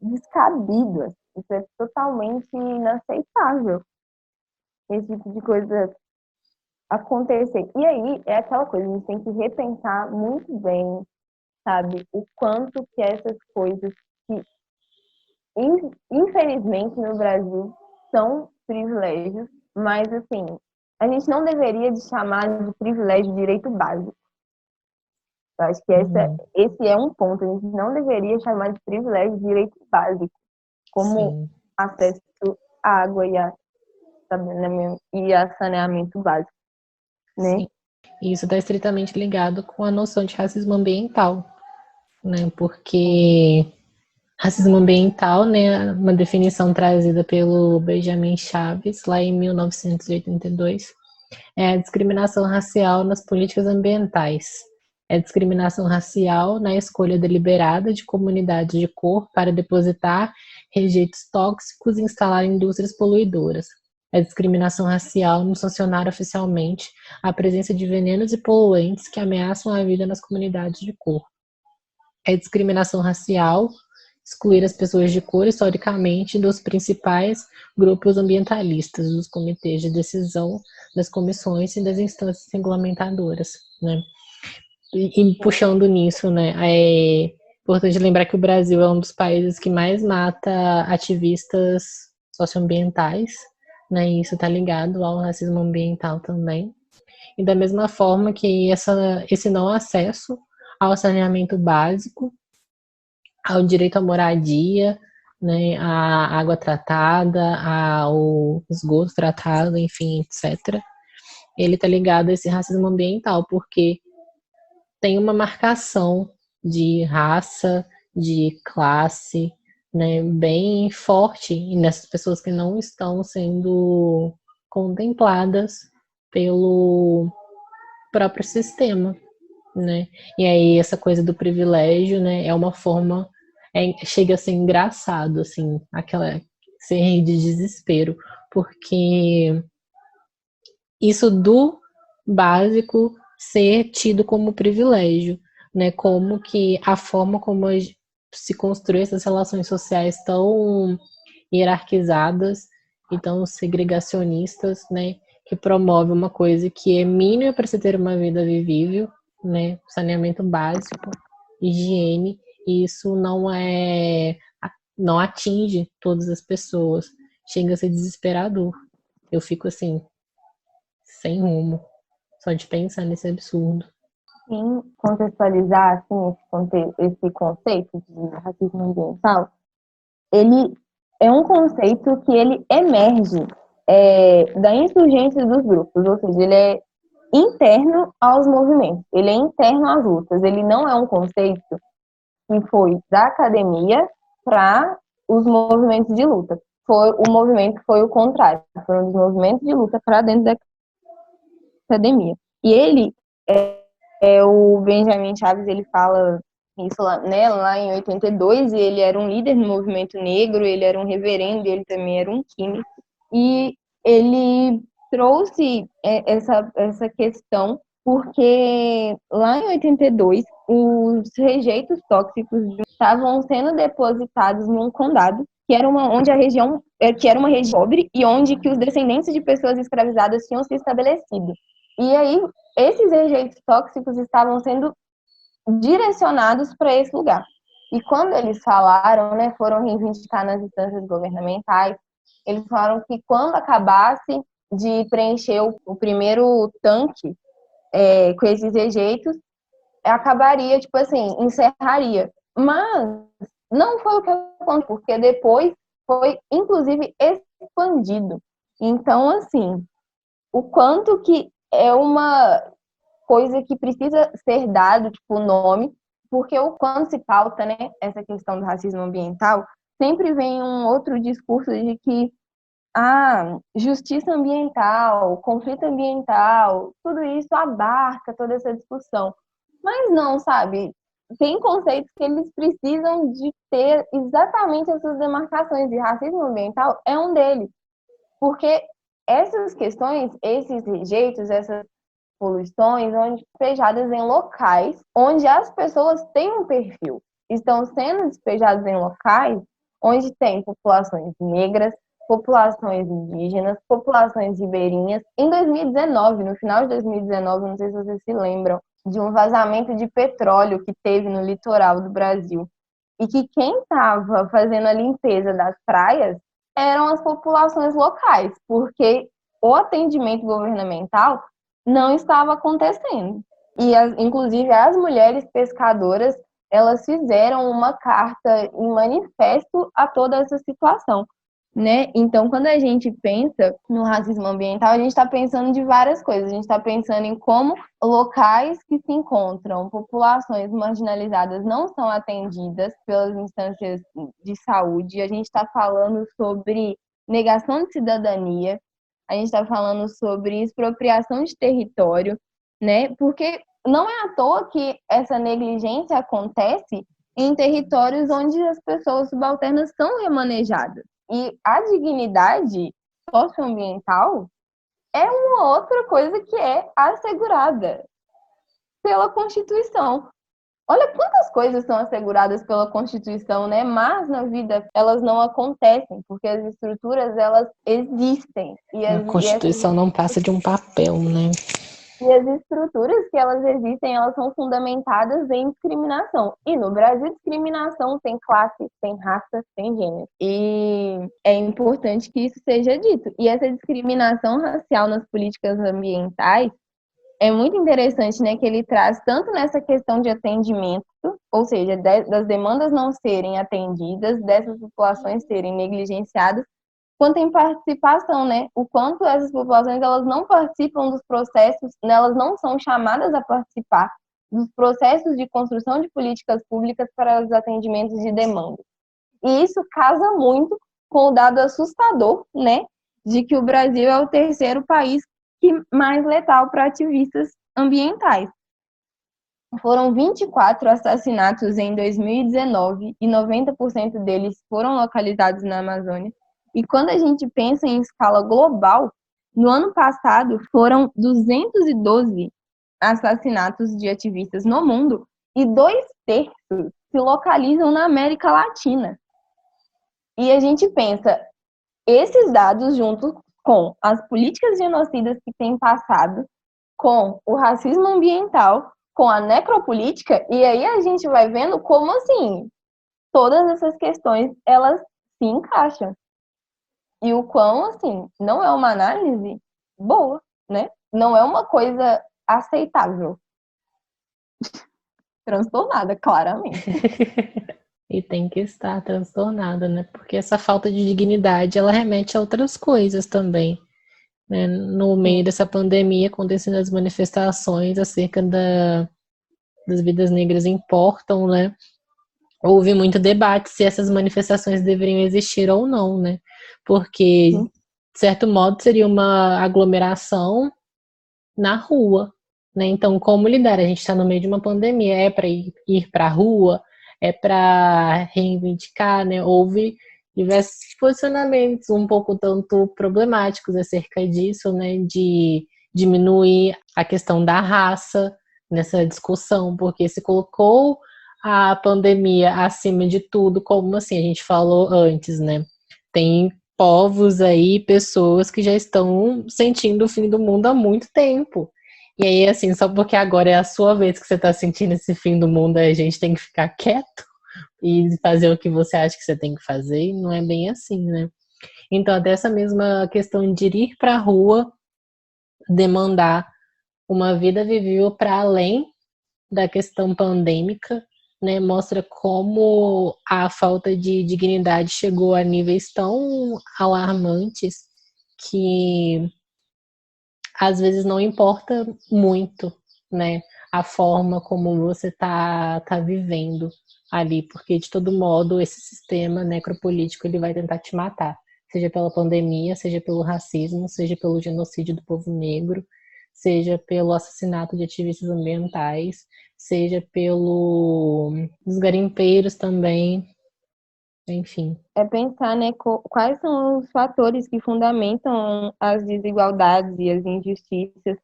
descabido. Isso é totalmente inaceitável. Esse tipo de coisa acontecer. E aí é aquela coisa, a gente tem que repensar muito bem, sabe, o quanto que essas coisas que, infelizmente, no Brasil são privilégios, mas, assim, a gente não deveria de chamar de privilégio direito básico. Eu acho que esse é um ponto. A gente não deveria chamar de privilégio direito básico, como acesso à água e a saneamento básico, né? Sim. Isso está estritamente ligado com a noção de racismo ambiental, né? Porque racismo ambiental, né, uma definição trazida pelo Benjamin Chaves, lá em 1982, é a discriminação racial nas políticas ambientais. É discriminação racial na escolha deliberada de comunidades de cor para depositar rejeitos tóxicos e instalar indústrias poluidoras. É discriminação racial no sancionar oficialmente a presença de venenos e poluentes que ameaçam a vida nas comunidades de cor. É discriminação racial excluir as pessoas de cor historicamente dos principais grupos ambientalistas, dos comitês de decisão, das comissões e das instâncias regulamentadoras, né? E puxando nisso, né, é importante lembrar que o Brasil é um dos países que mais mata ativistas socioambientais, né, e isso está ligado ao racismo ambiental também. E da mesma forma que esse não acesso ao saneamento básico, ao direito à moradia, né, à água tratada, ao esgoto tratado, enfim, etc. Ele está ligado a esse racismo ambiental, porque tem uma marcação de raça, de classe, né, bem forte nessas pessoas que não estão sendo contempladas pelo próprio sistema, né? E aí essa coisa do privilégio, né, é uma forma, chega a ser engraçado, assim, aquela ser de desespero, porque isso do básico ser tido como privilégio, né? Como que a forma como se construir essas relações sociais tão hierarquizadas e tão segregacionistas, né? Que promove uma coisa que é mínima para se ter uma vida vivível, né? Saneamento básico, higiene, e isso não atinge todas as pessoas. Chega a ser desesperador. Eu fico assim, sem rumo, só de pensar nesse absurdo. Sim, contextualizar assim, esse conceito de racismo ambiental, ele é um conceito que ele emerge da insurgência dos grupos, ou seja, ele é interno aos movimentos, ele é interno às lutas, ele não é um conceito que foi da academia para os movimentos de luta. O movimento foi o contrário, foram os movimentos de luta para dentro da academia. E ele, o Benjamin Chaves, ele fala isso lá, né, lá em 82, e ele era um líder no movimento negro, ele era um reverendo, ele também era um químico, e ele trouxe essa questão porque lá em 82, os rejeitos tóxicos estavam sendo depositados num condado, que era onde a região, que era uma região pobre e onde que os descendentes de pessoas escravizadas tinham se estabelecido. E aí, esses rejeitos tóxicos estavam sendo direcionados para esse lugar. E quando eles falaram, né, foram reivindicar nas instâncias governamentais, eles falaram que quando acabasse de preencher o primeiro tanque com esses rejeitos, acabaria, tipo assim, encerraria. Mas não foi o que aconteceu, porque depois foi, inclusive, expandido. Então, assim, o quanto que é uma coisa que precisa ser dado, tipo, o nome, porque quando se pauta, né, essa questão do racismo ambiental, sempre vem um outro discurso de que justiça ambiental, conflito ambiental, tudo isso abarca toda essa discussão. Mas não, sabe? Tem conceitos que eles precisam de ter exatamente essas demarcações, e racismo ambiental é um deles. Porque essas questões, esses rejeitos, essas poluições, onde despejadas em locais onde as pessoas têm um perfil, estão sendo despejadas em locais onde tem populações negras, populações indígenas, populações ribeirinhas. Em 2019, no final de 2019, não sei se vocês se lembram, de um vazamento de petróleo que teve no litoral do Brasil. E que quem estava fazendo a limpeza das praias eram as populações locais, porque o atendimento governamental não estava acontecendo. E, inclusive, as mulheres pescadoras, elas fizeram uma carta em manifesto a toda essa situação, né? Então, quando a gente pensa no racismo ambiental, a gente está pensando de várias coisas. A gente está pensando em como locais que se encontram populações marginalizadas não são atendidas pelas instâncias de saúde. A gente está falando sobre negação de cidadania, a gente está falando sobre expropriação de território, né? Porque não é à toa que essa negligência acontece em territórios onde as pessoas subalternas são remanejadas. E a dignidade socioambiental é uma outra coisa que é assegurada pela Constituição. Olha quantas coisas são asseguradas pela Constituição, né? Mas na vida elas não acontecem, porque as estruturas elas existem. A Constituição não passa de um papel, né? E as estruturas que elas existem, elas são fundamentadas em discriminação. E no Brasil, discriminação tem classe, tem raça, tem gênero. E é importante que isso seja dito. E essa discriminação racial nas políticas ambientais é muito interessante, né, que ele traz tanto nessa questão de atendimento, ou seja, das demandas não serem atendidas, dessas populações serem negligenciadas, quanto em participação, né? O quanto essas populações elas não participam dos processos, né, elas não são chamadas a participar dos processos de construção de políticas públicas para os atendimentos de demanda. E isso casa muito com o dado assustador, né, de que o Brasil é o terceiro país mais letal para ativistas ambientais. Foram 24 assassinatos em 2019 e 90% deles foram localizados na Amazônia. E quando a gente pensa em escala global, no ano passado foram 212 assassinatos de ativistas no mundo e 2/3 se localizam na América Latina. E a gente pensa, esses dados junto com as políticas genocidas que têm passado, com o racismo ambiental, com a necropolítica, e aí a gente vai vendo como, assim, todas essas questões, elas se encaixam. E o quão, assim, não é uma análise boa, né? Não é uma coisa aceitável. Transtornada, claramente. E tem que estar transtornada, né? Porque essa falta de dignidade, ela remete a outras coisas também, né? No meio dessa pandemia, acontecendo as manifestações acerca das vidas negras importam, né? Houve muito debate se essas manifestações deveriam existir ou não, né? Porque, de certo modo, seria uma aglomeração na rua, né? Então, como lidar? A gente está no meio de uma pandemia, é para ir para a rua, é para reivindicar, né? Houve diversos posicionamentos um pouco tanto problemáticos acerca disso, né? De diminuir a questão da raça nessa discussão, porque se colocou a pandemia acima de tudo, como assim a gente falou antes, né? Tem povos aí, pessoas que já estão sentindo o fim do mundo há muito tempo. E aí, assim, só porque agora é a sua vez que você está sentindo esse fim do mundo, a gente tem que ficar quieto e fazer o que você acha que você tem que fazer, e não é bem assim, né? Então, até essa mesma questão de ir para a rua, demandar uma vida vivível para além da questão pandêmica, né, mostra como a falta de dignidade chegou a níveis tão alarmantes que às vezes não importa muito, né, a forma como você tá vivendo ali, porque de todo modo esse sistema necropolítico ele vai tentar te matar, seja pela pandemia, seja pelo racismo, seja pelo genocídio do povo negro, seja pelo assassinato de ativistas ambientais, seja pelo dos garimpeiros também, enfim. É pensar, né, quais são os fatores que fundamentam as desigualdades e as injustiças,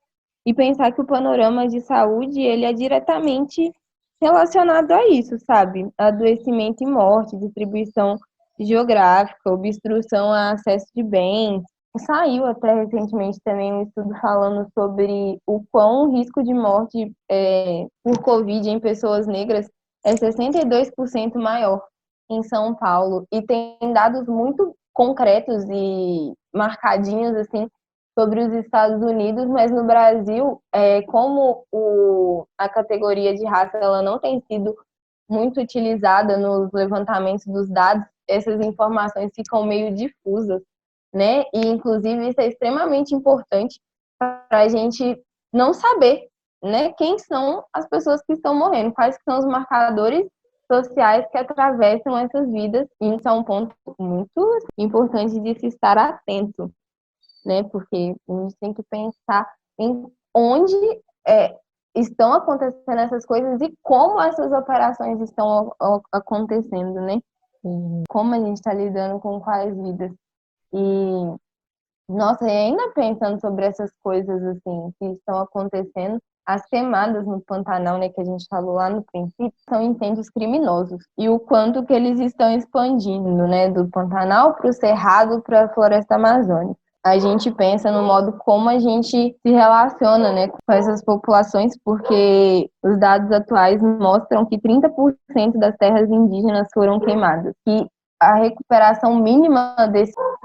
e pensar que o panorama de saúde, ele é diretamente relacionado a isso, sabe? Adoecimento e morte, distribuição geográfica, obstrução a acesso de bens. Saiu até recentemente também um estudo falando sobre o quão o risco de morte por Covid em pessoas negras é 62% maior em São Paulo. E tem dados muito concretos e marcadinhos, assim, sobre os Estados Unidos, mas no Brasil, como a categoria de raça ela não tem sido muito utilizada nos levantamentos dos dados, essas informações ficam meio difusas, né? E, inclusive, isso é extremamente importante para a gente não saber, né, quem são as pessoas que estão morrendo, quais são os marcadores sociais que atravessam essas vidas, e isso é um ponto muito importante de se estar atento, né? Porque a gente tem que pensar em onde estão acontecendo essas coisas e como essas operações estão acontecendo, né? Como a gente está lidando com quais vidas. E, nossa, e ainda pensando sobre essas coisas, assim, que estão acontecendo, as queimadas no Pantanal, né, que a gente falou lá no princípio, são incêndios criminosos. E o quanto que eles estão expandindo, né, do Pantanal para o Cerrado, para a Floresta Amazônica. A gente pensa no modo como a gente se relaciona, né, com essas populações, porque os dados atuais mostram que 30% das terras indígenas foram queimadas. E a recuperação mínima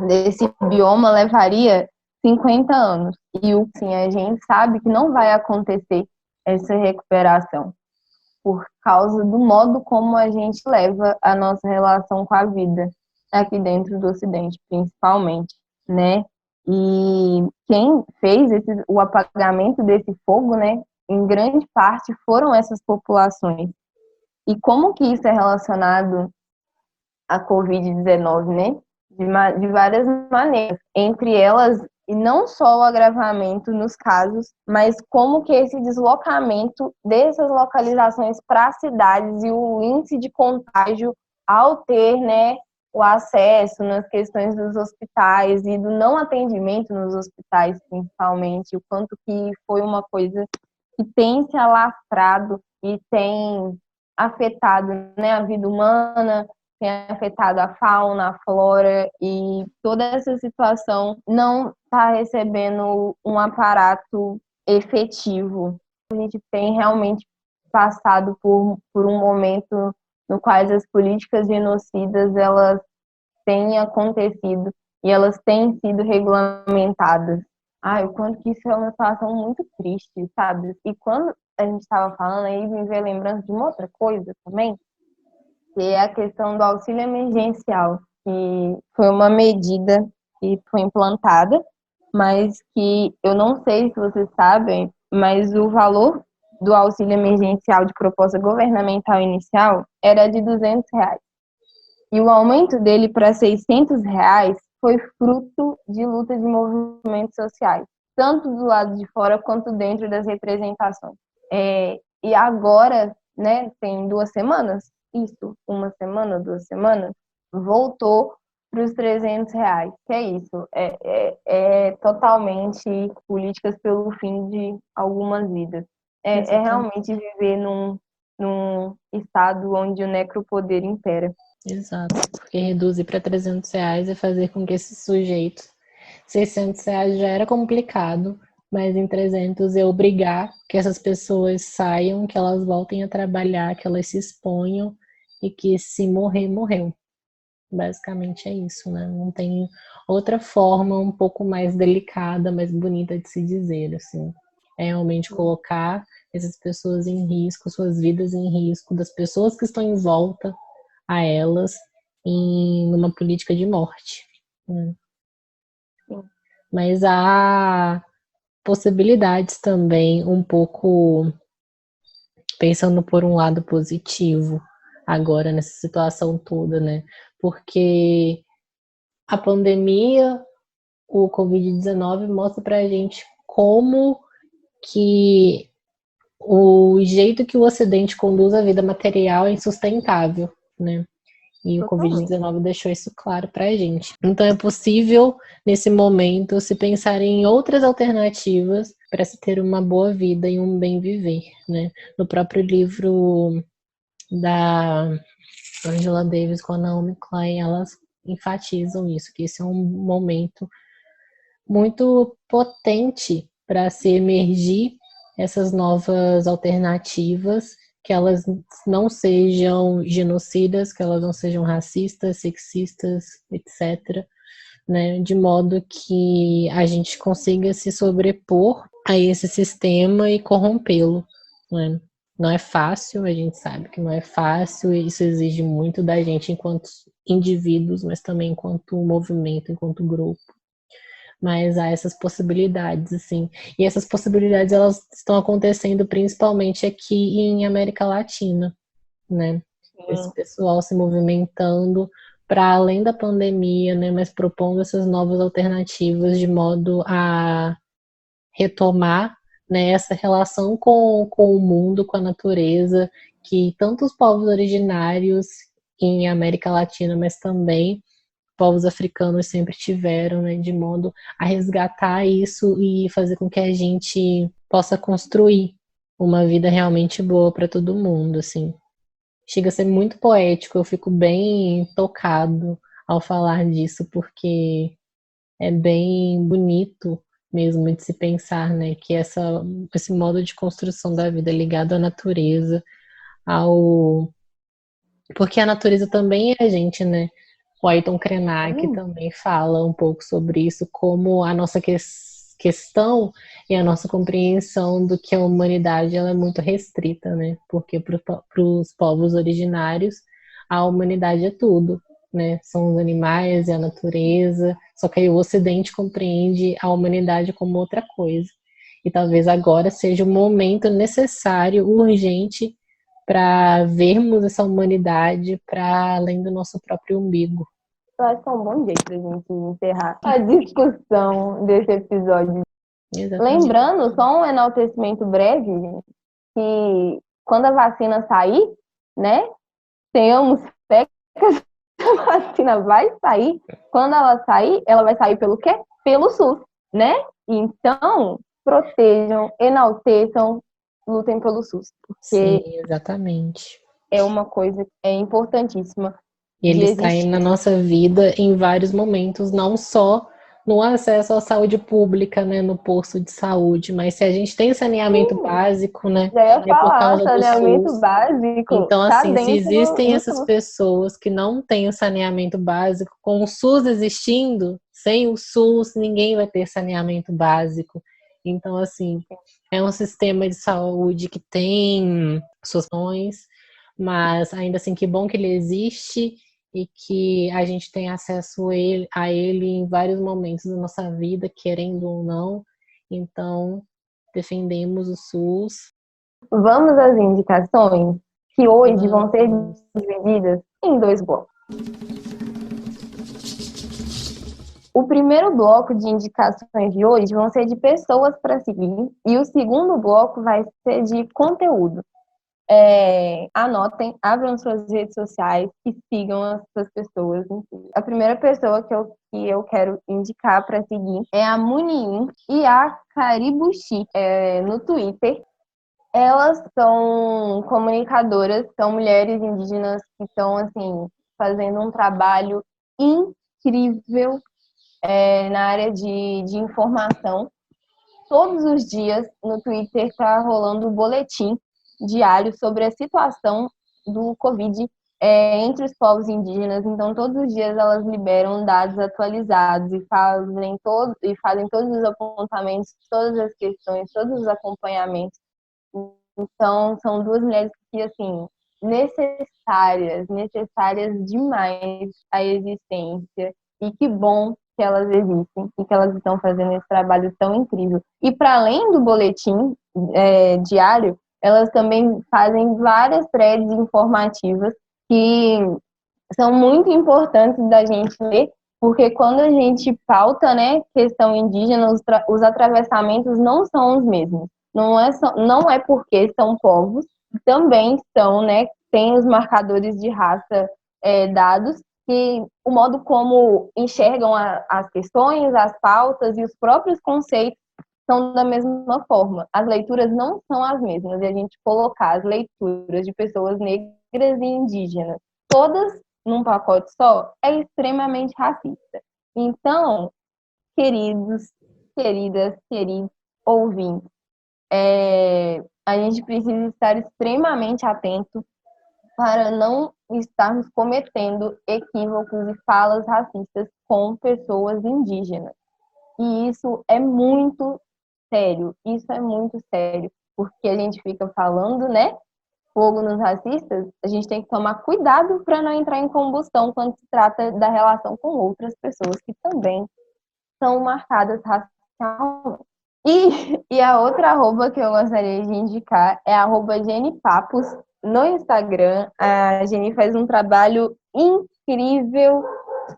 desse bioma levaria 50 anos. E assim, a gente sabe que não vai acontecer essa recuperação por causa do modo como a gente leva a nossa relação com a vida aqui dentro do Ocidente, principalmente, né? E quem fez o apagamento desse fogo, né, em grande parte foram essas populações. E como que isso é relacionado à Covid-19, né? De várias maneiras. Entre elas, e não só o agravamento nos casos, mas como que esse deslocamento dessas localizações para as cidades e o índice de contágio ao ter, né, o acesso nas questões dos hospitais e do não atendimento nos hospitais, principalmente, o quanto que foi uma coisa que tem se alastrado e tem afetado, né, a vida humana, tem afetado a fauna, a flora, e toda essa situação não está recebendo um aparato efetivo. A gente tem realmente passado por um momento no qual as políticas genocidas elas têm acontecido e elas têm sido regulamentadas. Ai, o quanto que isso é uma situação muito triste, sabe? E quando a gente estava falando aí, me veio lembrança de uma outra coisa também, que é a questão do auxílio emergencial, que foi uma medida que foi implantada, mas que eu não sei se vocês sabem, mas o valor do auxílio emergencial de proposta governamental inicial era de R$ 200. E o aumento dele para R$ 600 foi fruto de luta de movimentos sociais, tanto do lado de fora quanto dentro das representações. E agora, né, tem 2 semanas, isso, 1 semana, 2 semanas, voltou para os R$ 300. Que é isso? É totalmente políticas pelo fim de algumas vidas. É realmente viver num estado onde o necropoder impera. Exato, porque reduzir para R$ 300 é fazer com que esses sujeitos, R$ 600 já era complicado, mas em 300 é obrigar que essas pessoas saiam, que elas voltem a trabalhar, que elas se exponham e que se morrer, morreu. Basicamente é isso, né? Não tem outra forma um pouco mais delicada, mais bonita de se dizer, assim. É realmente colocar essas pessoas em risco, suas vidas em risco, das pessoas que estão em volta a elas em uma política de morte. Né? Mas há possibilidades também, um pouco pensando por um lado positivo agora nessa situação toda, né? Porque a pandemia, o Covid-19 mostra pra gente como que o jeito que o Ocidente conduz a vida material é insustentável, né? E o Covid-19 deixou isso claro para a gente. Então é possível, nesse momento, se pensar em outras alternativas para se ter uma boa vida e um bem viver, né? No próprio livro da Angela Davis com a Naomi Klein, elas enfatizam isso, que esse é um momento muito potente para se emergir essas novas alternativas, que elas não sejam genocidas, que elas não sejam racistas, sexistas, etc., né? De modo que a gente consiga se sobrepor a esse sistema e corrompê-lo, né? Não é fácil, a gente sabe que não é fácil, e isso exige muito da gente enquanto indivíduos, mas também enquanto movimento, enquanto grupo. Mas há essas possibilidades, assim. E essas possibilidades, elas estão acontecendo principalmente aqui em América Latina, né? Esse pessoal se movimentando para além da pandemia, né? Mas propondo essas novas alternativas de modo a retomar, né, essa relação com o mundo, com a natureza, que tanto os povos originários em América Latina, mas também povos africanos sempre tiveram, né, de modo a resgatar isso e fazer com que a gente possa construir uma vida realmente boa para todo mundo, assim. Chega a ser muito poético, eu fico bem tocado ao falar disso, porque é bem bonito mesmo de se pensar, né, que esse modo de construção da vida ligado à natureza, porque a natureza também é a gente, né? O Ayrton Krenak também fala um pouco sobre isso, como a nossa questão e a nossa compreensão do que a humanidade ela é muito restrita, né? Porque para os povos originários, a humanidade é tudo, né? São os animais e a natureza, só que aí o Ocidente compreende a humanidade como outra coisa. E talvez agora seja o momento necessário, urgente, para vermos essa humanidade para além do nosso próprio umbigo. Eu acho que é um bom jeito para a gente encerrar a discussão desse episódio. Exatamente. Lembrando, só um enaltecimento breve, gente, que quando a vacina sair, né, tenhamos fé que a vacina vai sair. Quando ela vai sair pelo quê? Pelo SUS, né? Então, protejam, enalteçam, lutem pelo SUS, Sim, porque exatamente. é uma coisa que é importantíssima E de ele está aí existir. na nossa vida em vários momentos, não só no acesso à saúde pública, né, no posto de saúde, mas se a gente tem saneamento básico, né, Já ia é por falar, causa do saneamento SUS. básico Então, tá assim, se dentro existem do essas SUS. pessoas que não têm o saneamento básico, com o SUS existindo, sem o SUS, ninguém vai ter saneamento básico. Então, assim, é um sistema de saúde que tem suas funções, mas ainda assim, que bom que ele existe e que a gente tem acesso a ele em vários momentos da nossa vida, querendo ou não. Então, defendemos o SUS. Vamos às indicações, que hoje vão ser Vamos. divididas em 2 blocos. O primeiro bloco de indicações de hoje vão ser de pessoas para seguir, e o segundo bloco vai ser de conteúdo. Anotem, abram suas redes sociais e sigam essas pessoas. A primeira pessoa que eu quero indicar para seguir é a Muniin e a Karibushi, no Twitter. Elas são comunicadoras, são mulheres indígenas que estão, assim, fazendo um trabalho incrível na área de informação. Todos os dias no Twitter está rolando um boletim diário sobre a situação do Covid entre os povos indígenas. Então, todos os dias elas liberam dados atualizados e fazem todos os apontamentos, todas as questões, todos os acompanhamentos. Então, são duas mulheres que, assim, necessárias demais à existência. E que bom que elas existem e que elas estão fazendo esse trabalho tão incrível. E para além do boletim diário, elas também fazem várias threads informativas que são muito importantes da gente ler, porque quando a gente pauta, né, questão indígena, os atravessamentos não são os mesmos. Não é porque são povos, também são, né, tem os marcadores de raça dados, que o modo como enxergam as questões, as pautas e os próprios conceitos são da mesma forma. As leituras não são as mesmas, e a gente colocar as leituras de pessoas negras e indígenas, todas num pacote só, é extremamente racista. Então, queridos, queridos ouvintes, a gente precisa estar extremamente atento para não estarmos cometendo equívocos e falas racistas com pessoas indígenas. E isso é muito sério, porque a gente fica falando, né, fogo nos racistas, a gente tem que tomar cuidado para não entrar em combustão quando se trata da relação com outras pessoas que também são marcadas racialmente. E a outra arroba que eu gostaria de indicar é a arroba Jenny Papos no Instagram. A Jenny faz um trabalho incrível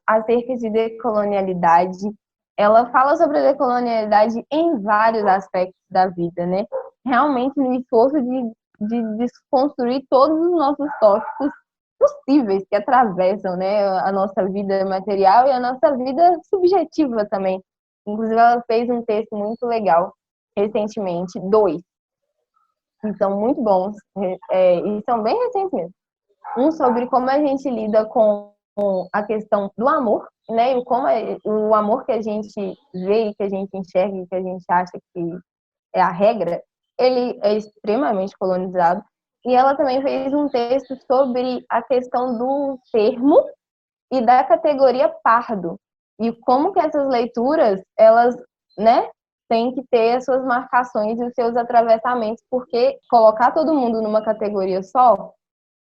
acerca de decolonialidade. Ela fala sobre a decolonialidade em vários aspectos da vida, né? Realmente no esforço de desconstruir todos os nossos tópicos possíveis que atravessam, né, a nossa vida material e a nossa vida subjetiva também. Inclusive, ela fez um texto muito legal recentemente, 2, que são muito bons, e são bem recentes mesmo. Um sobre como a gente lida com a questão do amor, né, e como o amor que a gente vê e que a gente enxerga e que a gente acha que é a regra, ele é extremamente colonizado. E ela também fez um texto sobre a questão do termo e da categoria pardo. E como que essas leituras, elas, né, têm que ter as suas marcações e os seus atravessamentos, porque colocar todo mundo numa categoria só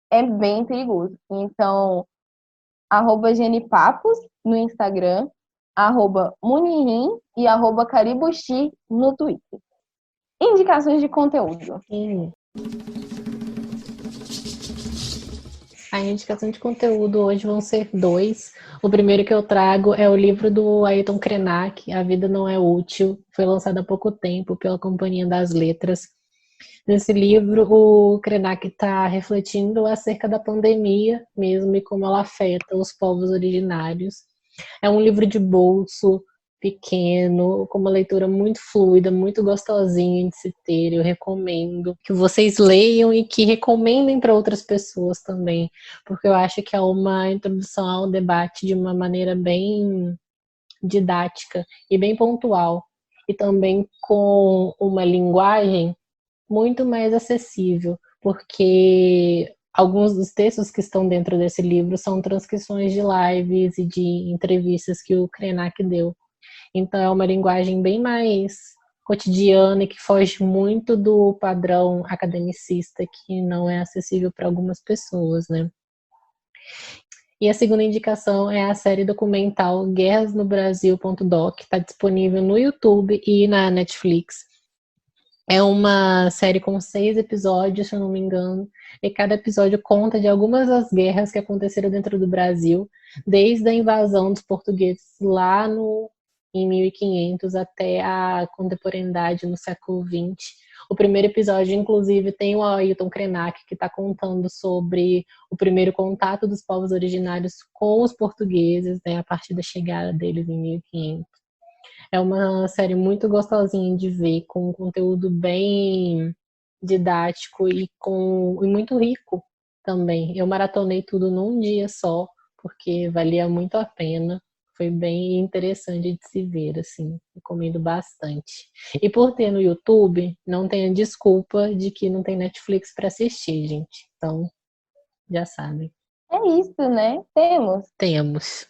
é bem perigoso. Então, arroba Genipapos no Instagram, arroba Munirim e arroba Caribuxi no Twitter. Indicações de conteúdo. Sim. A indicação de conteúdo hoje vão ser 2. O primeiro que eu trago é o livro do Ayrton Krenak, A Vida Não É Útil. Foi lançado há pouco tempo pela Companhia das Letras. Nesse livro, o Krenak está refletindo acerca da pandemia mesmo e como ela afeta os povos originários. É um livro de bolso, pequeno, com uma leitura muito fluida, muito gostosinha de se ter. Eu recomendo que vocês leiam e que recomendem para outras pessoas também, porque eu acho que é uma introdução ao debate de uma maneira bem didática e bem pontual, e também com uma linguagem muito mais acessível, porque alguns dos textos que estão dentro desse livro são transcrições de lives e de entrevistas que o Krenak deu. Então é uma linguagem bem mais cotidiana e que foge muito do padrão academicista que não é acessível para algumas pessoas, né? E a segunda indicação é a série documental Guerras no Brasil.doc, que está disponível no YouTube e na Netflix. É uma série com 6 episódios, se eu não me engano, e cada episódio conta de algumas das guerras que aconteceram dentro do Brasil, desde a invasão dos portugueses lá em 1500 até a contemporaneidade no século XX. O primeiro episódio, inclusive, tem o Ailton Krenak, que está contando sobre o primeiro contato dos povos originários com os portugueses, né, a partir da chegada deles em 1500. É uma série muito gostosinha de ver, com um conteúdo bem didático e muito rico também. Eu maratonei tudo num dia só, porque valia muito a pena. Foi bem interessante de se ver, assim. Recomendo bastante. E por ter no YouTube, não tenha desculpa de que não tem Netflix para assistir, gente. Então, já sabem. É isso, né? Temos. Temos.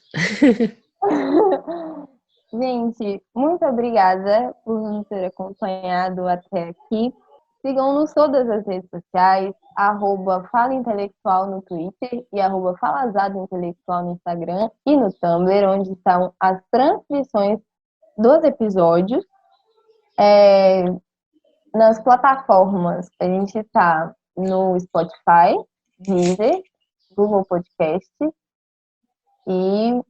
Gente, muito obrigada por nos ter acompanhado até aqui. Sigam-nos todas as redes sociais, @Fala Intelectual no Twitter e @Falazada Intelectual no Instagram e no Tumblr, onde estão as transcrições dos episódios. Nas plataformas, a gente está no Spotify, Deezer, Google Podcast e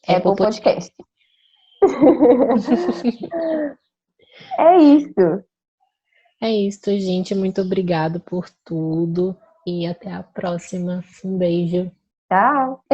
Apple Podcast. É isso. É isso, gente. Muito obrigado por tudo e até a próxima. Um beijo. Tchau.